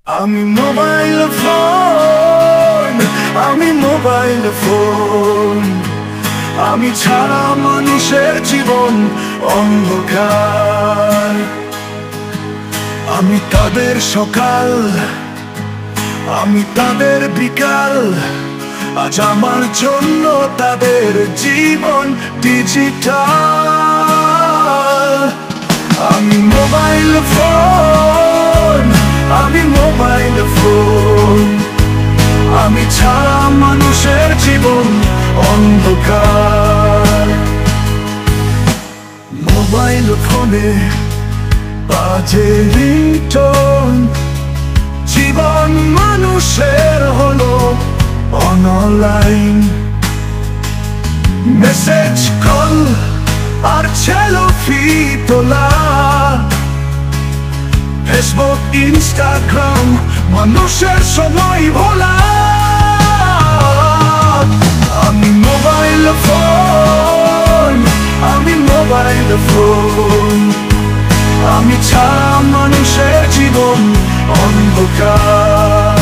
আমি mobile phone, আমি mobile phone, আমি ছাড়া মানুষের জীবন অন্ধকার। আমি তাদের সকাল, আমি তাদের বিকাল, আজ আমার জন্য তাদের জীবন ডিজিটাল। আমি মোবাইল ফোন, আমি মোবাইল ফোন, আমি ছাড়া মানুষের জীবন অন্ধকার। মোবাইল ফোনে বাজে রিংটোন, জীবন মানুষের হলো অনলাইন। মেসেজ কল আর সেলফি তোলা, ফেসবুক ইনস্টাগ্রাম মানুষের সময় ভোলা। আমি মোবাইল ফোন, আমি মোবাইল ফোন, আমি ছাড়া মানুষের জীবন অন্ধকার।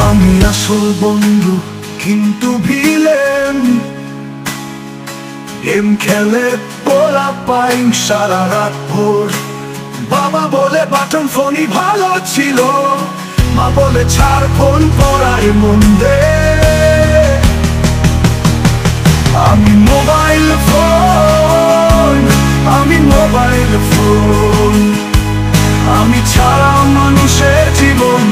আমি আসল বন্ধু কিন্তু ভিলেন, গেম খেলে পোলা পাই সারা রাত ভোর। বাবা বলে বাটন ফোনই ভালো ছিল, মা বলে ছাড় ফোন পড়ায় মন দে। আমি মোবাইল ফোন, আমি মোবাইল ফোন, আমি ছাড়া মানুষের জীবন